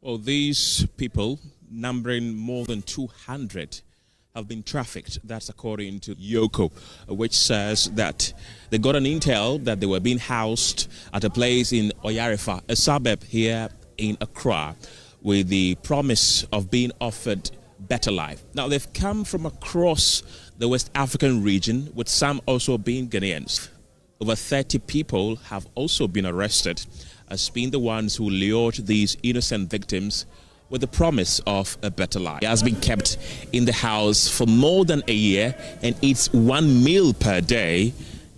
Well, these people, numbering more than 200, have been trafficked. That's according to Yoko, which says that they got an intel that they were being housed at a place in Oyarefa, a suburb here in Accra, with the promise of being offered better life. Now, they've come from across the West African region, with some also being Ghanaians. Over 30 people have also been arrested as being the ones who lured these innocent victims with the promise of a better life. He has been kept in the house for more than a year and eats one meal per day,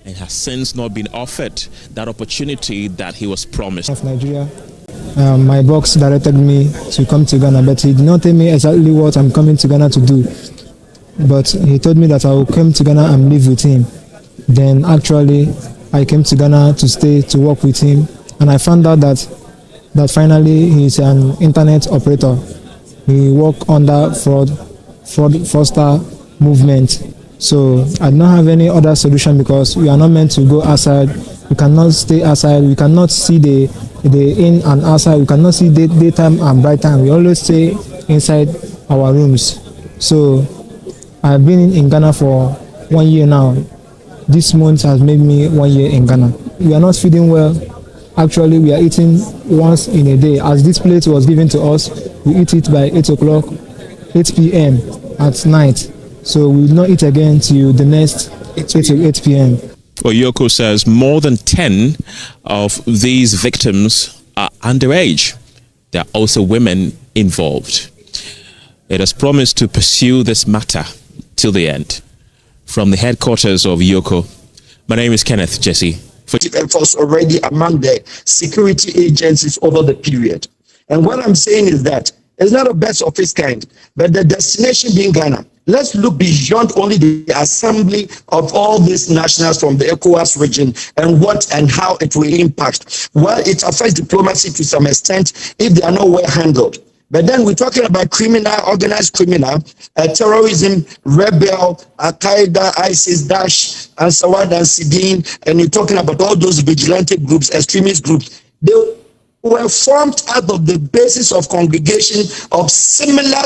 and has since not been offered that opportunity that he was promised. Of Nigeria, my boss directed me to come to Ghana, but he did not tell me exactly what I'm coming to Ghana to do. But he told me that I will come to Ghana and live with him. Then actually, I came to Ghana to stay, to work with him, and I found out that finally he's an internet operator. He works under fraudster movement. So I don't have any other solution, because we are not meant to go outside. We cannot stay outside. We cannot see the in and outside. We cannot see daytime and bright time. We always stay inside our rooms. So I've been in Ghana for 1 year now. This month has made me 1 year in Ghana. We are not feeding well. Actually, we are eating once in a day. As this plate was given to us, we eat it by 8 o'clock, 8 p.m. at night. So we will not eat again till the next 8 p.m. Well, Yoko says more than 10 of these victims are underage. There are also women involved. It has promised to pursue this matter till the end. From the headquarters of Yoko, my name is Kenneth Jesse. Efforts already among the security agencies over the period. And what I'm saying is that it's not a best of its kind, but the destination being Ghana. Let's look beyond only the assembly of all these nationals from the ECOWAS region and what and how it will impact. Well, it affects diplomacy to some extent if they are not well handled. But then we're talking about criminal, organized criminal, terrorism, rebel, Al-Qaeda, ISIS, Daesh, and Sawad and Sidin, and you're talking about all those vigilante groups, extremist groups. They were formed out of the basis of congregation of similar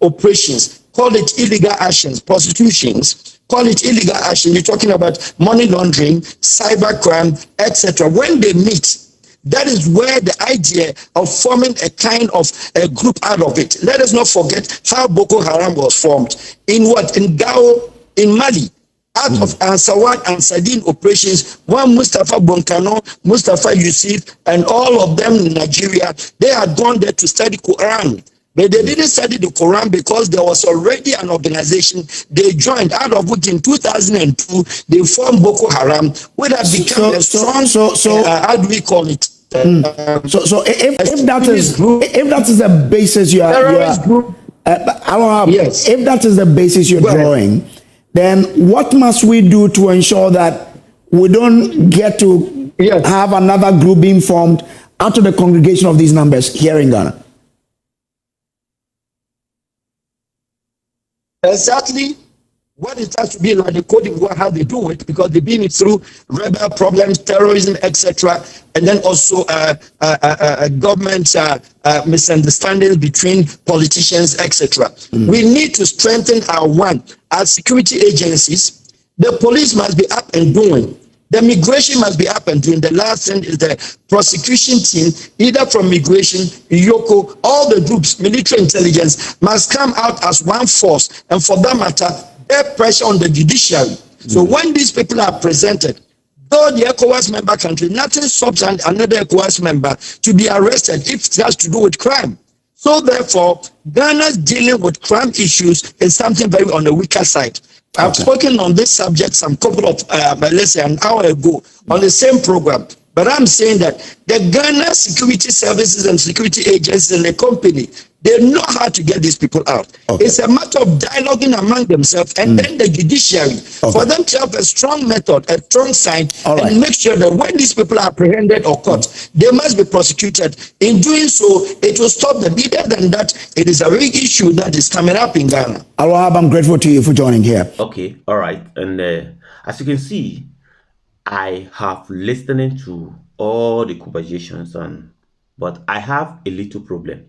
operations. Call it illegal actions, prostitutions, call it illegal action. You're talking about money laundering, cybercrime, etc. When they meet, that is where the idea of forming a kind of a group out of it. Let us not forget how Boko Haram was formed. In what? In Gao, in Mali. Out of Ansawad and Sadin operations, one Mustafa Bonkano, Mustafa Yusuf, and all of them in Nigeria, they had gone there to study Quran. But they didn't study the Quran because there was already an organization they joined, out of which in 2002 they formed Boko Haram, which has become a strong, how do we call it? So if that is the basis you are, yes. If that is the basis you're drawing, then what must we do to ensure that we don't get to have another group being formed out of the congregation of these numbers here in Ghana? Exactly what it has to be like the code of how they do it, because they've been through rebel problems, terrorism, etc., and then also government misunderstandings between politicians, etc. We need to strengthen our security agencies. The police must be up and doing. The migration must be up and doing. The last thing is the prosecution team, either from migration, Yoko, all the groups, military intelligence, must come out as one force. And for that matter, bear pressure on the judiciary. So when these people are presented, though the ECOWAS member country, nothing stops another ECOWAS member to be arrested if it has to do with crime. So therefore, Ghana's dealing with crime issues is something very on the weaker side. I've spoken on this subject some couple of, let's say an hour ago on the same program. But I'm saying that the Ghana security services and security agencies and the company, they know how to get these people out. It's a matter of dialoguing among themselves and then the judiciary for them to have a strong method, a strong sign, and make sure that when these people are apprehended or caught, they must be prosecuted. In doing so, it will stop them. Other than that, it is a big issue that is coming up in Ghana. Aloha, I'm grateful to you for joining here. Okay, all right. And as you can see, I have listening to all the conversations and But I have a little problem.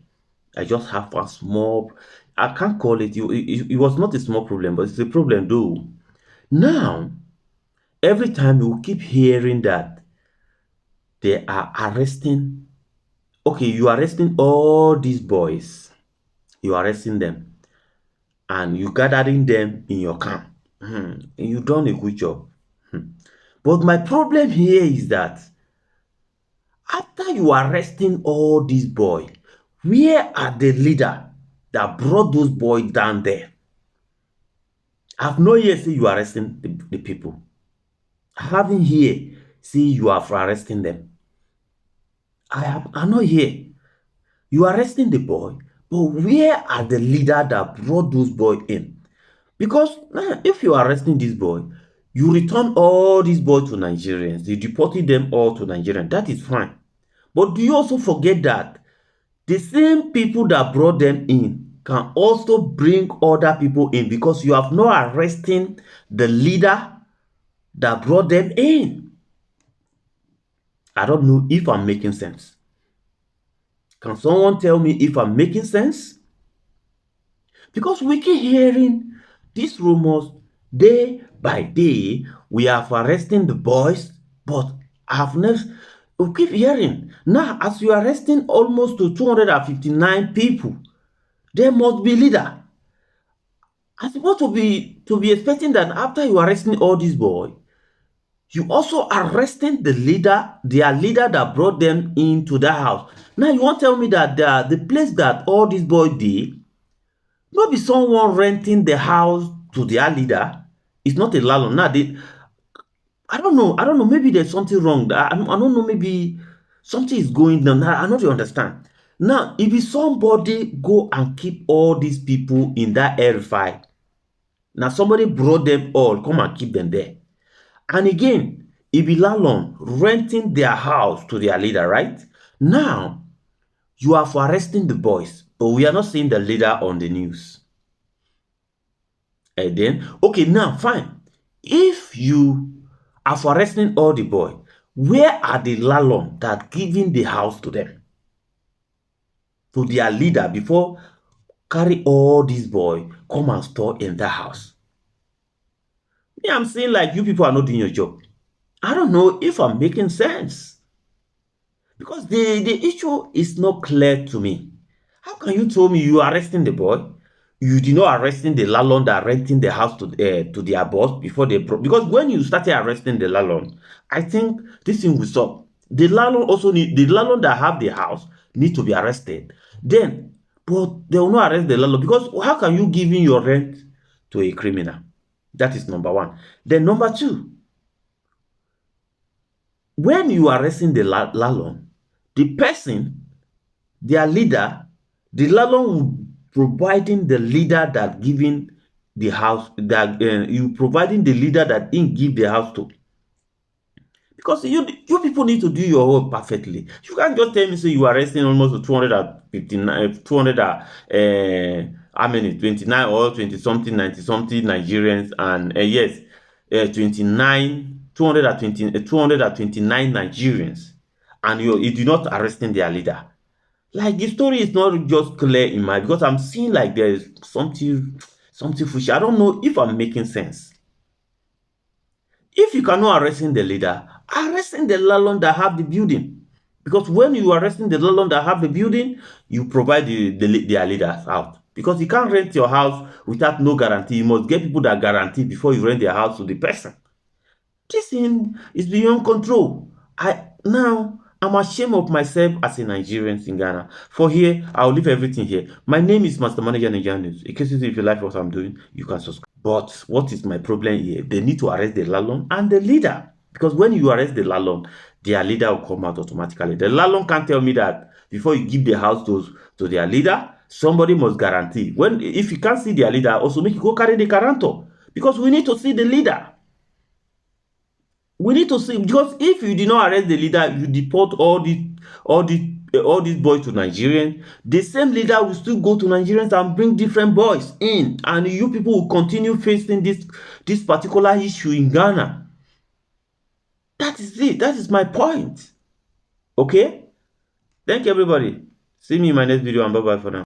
I just have one small, I can't call it, it was not a small problem, but it's a problem though. Now, every time you keep hearing that they are arresting, okay, you are arresting all these boys, you are arresting them, and you gathering them in your camp. You done a good job. But my problem here is that after you arresting all these boys, where are the leader that brought those boys down there? I've not yet seen you arresting the people. I haven't here see you are arresting them. I'm not here. You are arresting the boy, but where are the leader that brought those boys in? Because if you are arresting this boy, you return all these boys to Nigerians. You deported them all to Nigerians. That is fine. But do you also forget that the same people that brought them in can also bring other people in, because you have not arresting the leader that brought them in? I don't know if I'm making sense. Can someone tell me if I'm making sense? Because we keep hearing these rumors day by day. We are arresting the boys, but I've never. We keep hearing now, as you are arresting almost to 259 people, there must be leader. I'm supposed to be expecting that after you are arresting all these boys, you also arresting the leader, their leader that brought them into the house. Now you want to tell me that the place that all these boys did, not be someone renting the house to their leader. It's not a landlord. Now I don't know. Maybe there's something wrong. I don't know. Maybe something is going on. I don't understand. Now, if somebody go and keep all these people in that area, now somebody brought them all, come and keep them there. And again, if landlord renting their house to their leader, right? Now, you are for arresting the boys, but we are not seeing the leader on the news. And then, okay, now fine. If you are for arresting all the boys, where are the landlord that giving the house to them, to their leader, before carry all these boys come and store in the house? Me, I'm saying like you people are not doing your job. I don't know if I'm making sense, because the issue is not clear to me. How can you tell me you are arresting the boy? You did not arresting the landlord that renting the house to their boss before they because when you started arresting the landlord, I think this thing will stop. The landlord that have the house need to be arrested. Then, but they will not arrest the landlord, because how can you giving your rent to a criminal? That is number one. Then number two, when you are arresting the landlord, the person, their leader, the landlord will providing the leader that giving the house, that you providing the leader that didn't give the house to. Because you people need to do your work perfectly. You can't just tell me say you are arresting almost 259, 200 how many, 29 or 20 something, 90 something Nigerians, and yes, 229 Nigerians, and you do not arresting their leader. Like, the story is not just clear in my, because I'm seeing like there is something fishy. I don't know if I'm making sense. If you cannot arresting the leader, arresting the landlord that have the building. Because when you arresting the landlord that have the building, you provide their leaders out. Because you can't rent your house without no guarantee. You must get people that guarantee before you rent their house to the person. This thing is beyond control. I'm ashamed of myself as a Nigerian in Ghana. For here, I'll leave everything here. My name is Master Manager Nigerian News. In case if you like what I'm doing, you can subscribe. But what is my problem here? They need to arrest the landlord and the leader. Because when you arrest the landlord, their leader will come out automatically. The landlord can't tell me that before you give the house to their leader, somebody must guarantee. If you can't see their leader, also make you go carry the guarantor. Because we need to see the leader. We need to see, because if you did not arrest the leader, you deport all these boys to Nigerians. The same leader will still go to Nigerians and bring different boys in, and you people will continue facing this particular issue in Ghana. That is it. That is my point. Okay. Thank you, everybody. See me in my next video, and bye-bye for now.